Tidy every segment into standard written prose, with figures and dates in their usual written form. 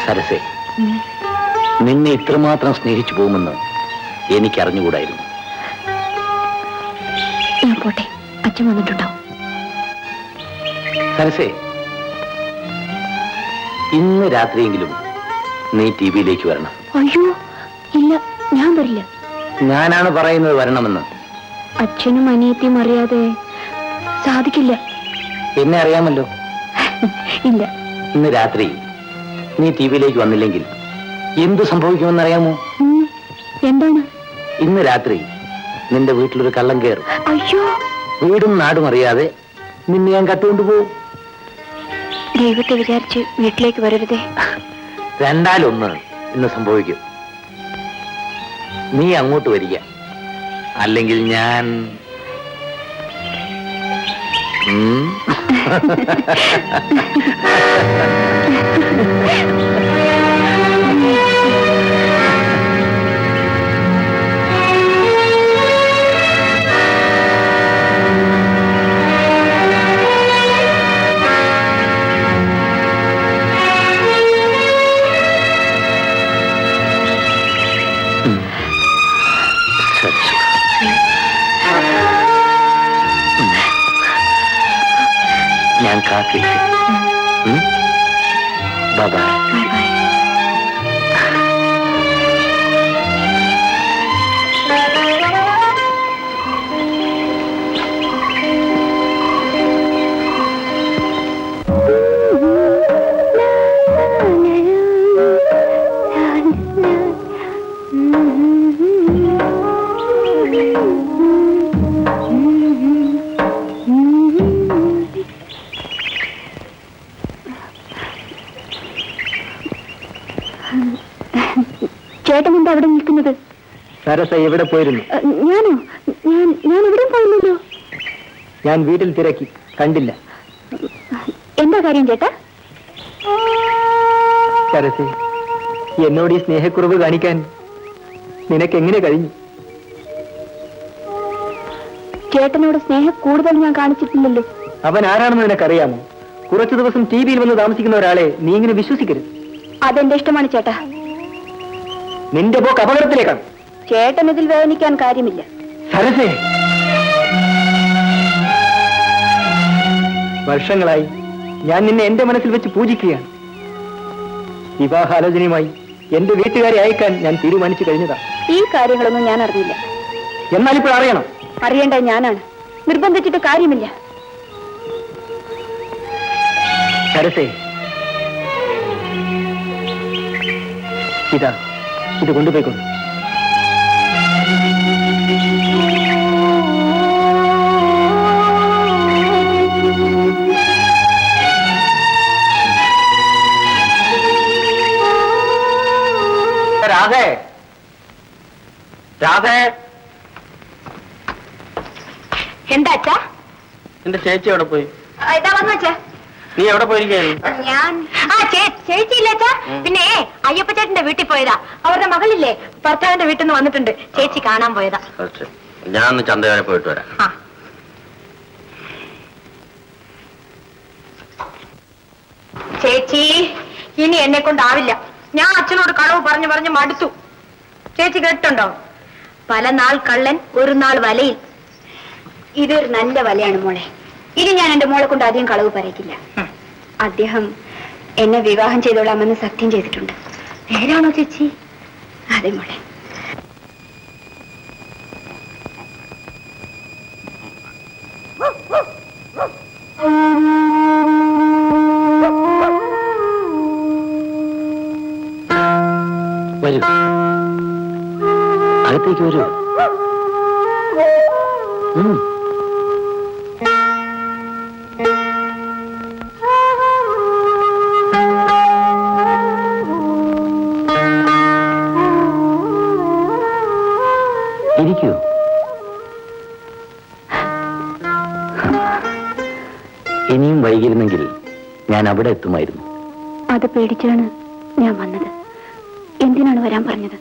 സരസേ, നിന്നെ ഇത്രമാത്രം സ്നേഹിച്ചു പോകുമെന്ന് എനിക്കറിഞ്ഞുകൂടായിരുന്നു. ഞാൻ പോട്ടെ, അച്ഛൻ വന്നിട്ടുണ്ടാവും. സരസേ, ഇന്ന് രാത്രിയെങ്കിലും നീ ടിവിയിലേക്ക് വരണം. അയ്യോ ഇല്ല, ഞാൻ വരില്ല. ഞാനാണ് പറയുന്നത് വരണമെന്ന്. അച്ഛനും അനിയത്തിയും അറിയാതെ സാധിക്കില്ല. എന്നെ അറിയാമല്ലോ. ഇല്ല. ഇന്ന് രാത്രി നീ ടിവിയിലേക്ക് വന്നില്ലെങ്കിൽ എന്തു സംഭവിക്കുമെന്നറിയാമോ? എന്താണ്? ഇന്ന് രാത്രി നിന്റെ വീട്ടിലൊരു കള്ളം കയറും. അയ്യോ! വീടും നാടും അറിയാതെ നിന്നെ ഞാൻ കട്ടുകൊണ്ടുപോകും. ദൈവത്തെ വിചാരിച്ച് വീട്ടിലേക്ക് വരരുതേ. രണ്ടാലൊന്ന് ഇന്ന് സംഭവിക്കും. നീ അങ്ങോട്ട് വരിക, അല്ലെങ്കിൽ ഞാൻ ഞാൻ കാത്തിരിക്കും. Bye bye. ചേട്ടൻ എന്താ അവിടെ നിൽക്കുന്നത്? സരസ എവിടെ പോയിരുന്നു? ഞാനോ? ഞാൻ എവിടെ പോയില്ലല്ലോ. ഞാൻ വീട്ടിൽ തിരക്കി, കണ്ടില്ല. എന്താ കാര്യം ചേട്ടാ? സരസേ, എന്നോട് ഈ സ്നേഹക്കുറവ് കാണിക്കാൻ നിനക്ക് എങ്ങനെ കഴിഞ്ഞു? ചേട്ടനോട് സ്നേഹം കൂടുതൽ ഞാൻ കാണിച്ചിട്ടില്ലല്ലോ. അവൻ ആരാണെന്ന് നിനക്കറിയാമോ? കുറച്ചു ദിവസം ടിവിയിൽ വന്ന് താമസിക്കുന്ന ഒരാളെ നീ ഇങ്ങനെ വിശ്വസിക്കരുത്. അതെന്റെ ഇഷ്ടമാണ് ചേട്ടാ. നിന്റെ പോക്ക് അപകടത്തിലേക്കാണ്. ചേട്ടൻ ഇതിൽ വേദനിക്കാൻ കാര്യമില്ല. സരസേ, വർഷങ്ങളായി ഞാൻ നിന്നെ എന്റെ മനസ്സിൽ വെച്ച് പൂജിക്കുകയാണ്. വിവാഹാലോചനയുമായി എന്റെ വീട്ടുകാരെ അയക്കാൻ ഞാൻ തീരുമാനിച്ചു കഴിഞ്ഞതാ. ഈ കാര്യങ്ങളൊന്നും ഞാൻ അറിഞ്ഞില്ല. എന്നാൽ ഇപ്പോൾ അറിയണം. അറിയേണ്ടത് ഞാനാണ്. നിർബന്ധിച്ചിട്ട് കാര്യമില്ല. സരസേ, ഇതാ, ഇത് കൊണ്ടുപോയിക്കൊള്ളു. രാധേ, രാധേ. എന്താ അച്ഛാ? എന്റെ ചേച്ചി എവിടെ പോയി? ഇതാ വന്നു അച്ഛാ. നീ എവിടെ പോയിരിക്കുന്നു? ഞാൻ ചേച്ചിയില്ലേ അച്ഛാ? പിന്നെ അയ്യപ്പ ചേട്ടന്റെ വീട്ടിൽ പോയതാ. അവരുടെ മകളില്ലേ, ഭർത്താവിന്റെ വീട്ടിൽ നിന്ന് വന്നിട്ടുണ്ട്. ചേച്ചി കാണാൻ പോയതാ. ഞാൻ ഒന്ന് ചന്ത വരെ പോയിട്ട് വരാം. ചേച്ചി, ഇനി എന്നെ കൊണ്ടാവില്ല. ഞാൻ അച്ഛനോട് കളവ് പറഞ്ഞു മടുത്തു. ചേച്ചി കേട്ടുണ്ടോ? പല നാൾ കള്ളൻ ഒരു നാൾ വലയിൽ. ഇതൊരു നല്ല വലയാണ് മോളെ. ഇനി ഞാൻ എന്റെ മോളെ കൊണ്ട് അധികം കളവ് പറയിക്കില്ല. അദ്ദേഹം എന്നെ വിവാഹം ചെയ്തോളാമെന്ന് സത്യം ചെയ്തിട്ടുണ്ട്. നേരാണോ ചേച്ചി? അതെ മോളെ. വരൂ, അകത്തേക്ക് വരൂ. ഇരിക്കൂ. ഇനിയും വൈകിരുന്നെങ്കിൽ ഞാൻ അവിടെ എത്തുമായിരുന്നു. അത് പേടിച്ചാണ് ഞാൻ വന്നത്. എന്തിനാണ് വരാൻ പറഞ്ഞത്?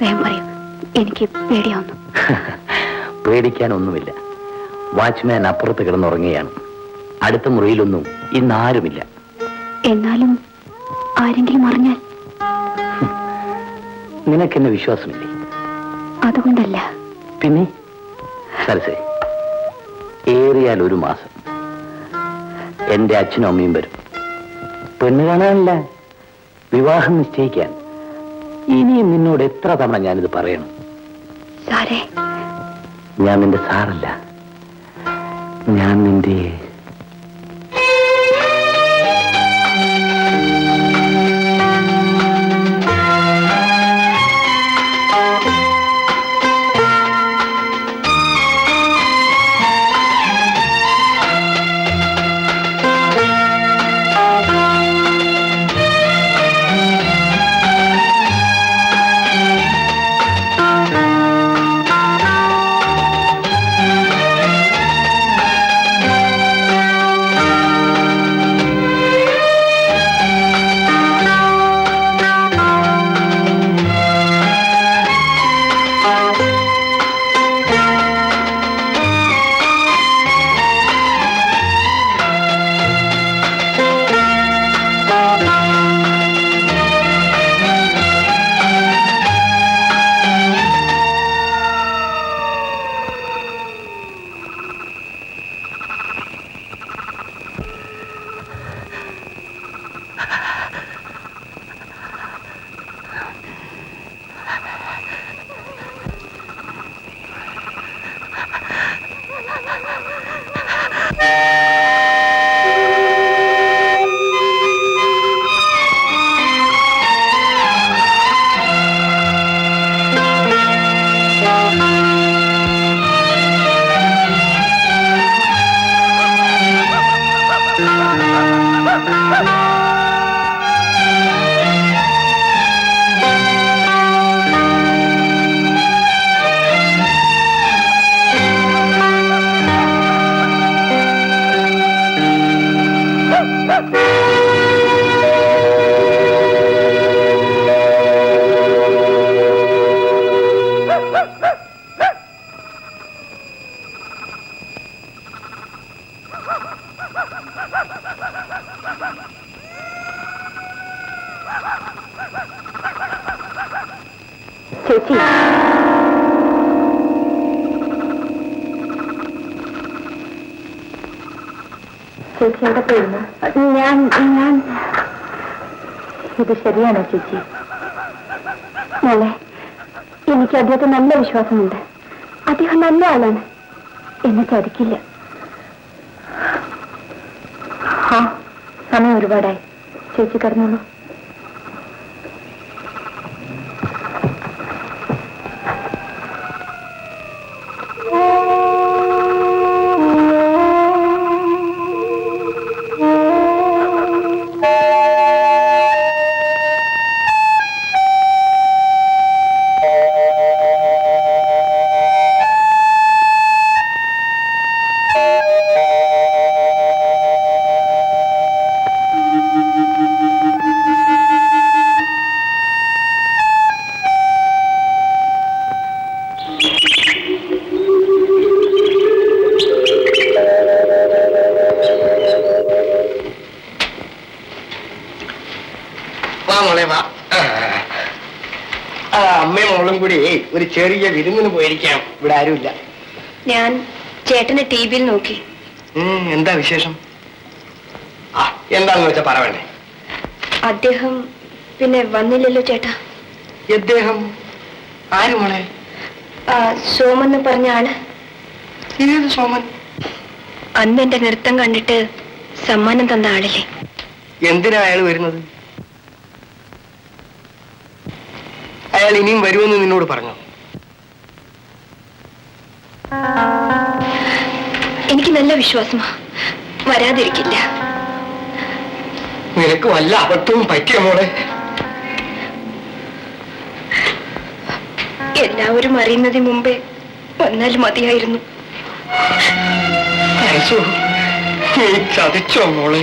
വേഗം പറയൂ, എനിക്ക് പേടിയാവുന്നു. പേടിക്കാനൊന്നുമില്ല. വാച്ച്മാൻ അപ്പുറത്ത് കിടന്നുറങ്ങുകയാണ്. അടുത്ത മുറിയിലൊന്നും ഇന്നാരുമില്ല. എന്നാലും ആരെങ്കിലും അറിഞ്ഞാൽ? നിനക്കെന്നെ വിശ്വാസമില്ലേ? അതുകൊണ്ടല്ല. പിന്നെ സരസേ, ഏറിയാൽ 1 മാസം എന്റെ അച്ഛനും അമ്മയും വരും. പെണ്ണ് കാണാനല്ല, വിവാഹം നിശ്ചയിക്കാൻ. ഇനിയും നിന്നോട് എത്ര തവണ ഞാനിത് പറയണം? സാറേ, ഞാൻ നിന്റെ സാറല്ല, ഞാൻ നിന്റെ... ചേച്ചി, ചേച്ചി എവിടെ പോയിരുന്നു? ഞാൻ ഇത് ശരിയാണോ ചേച്ചി? മോളെ, എനിക്ക് അദ്ദേഹത്തെ നല്ല വിശ്വാസമുണ്ട്. അദ്ദേഹം നല്ല ആളാണ്, എന്നെ ചതിക്കില്ല. ആ, സമയം ഒരുപാടായി. ചേച്ചി കടന്നോളൂ. അമ്മയും മോളും കൂടി ഒരു ചെറിയ വിരുന്നിന് പോയിരിക്കാം. ഇവിടെ ആരുമില്ല. ഞാൻ ചേട്ടനെ ടി വിയിൽ നോക്കി. എന്താ വിശേഷം? എന്താന്ന് വെച്ചാ പറയണ്ടേ? അദ്ദേഹം പിന്നെ വന്നില്ലല്ലോ ചേട്ടാ. അദ്ദേഹം ആര് മോളെ? സോമെന്ന് പറഞ്ഞ ആള്. ഏത് സോമൻ? അന്ന് എന്റെ നൃത്തം കണ്ടിട്ട് സമ്മാനം തന്ന ആളില്ലേ? എന്തിനാ അയാൾ വരുന്നത്? അയാൾ ഇനിയും വരുമെന്ന് നിന്നോട് പറഞ്ഞു? എനിക്ക് നല്ല വിശ്വാസമാ, വരാതിരിക്കില്ല. നിനക്ക് വല്ല അബദ്ധവും പറ്റിയ മോളെ? എല്ലാവരും അറിയുന്നതിന് മുമ്പേ വന്നാൽ മതിയായിരുന്നു. നീ ചതിച്ചോ മോളെ?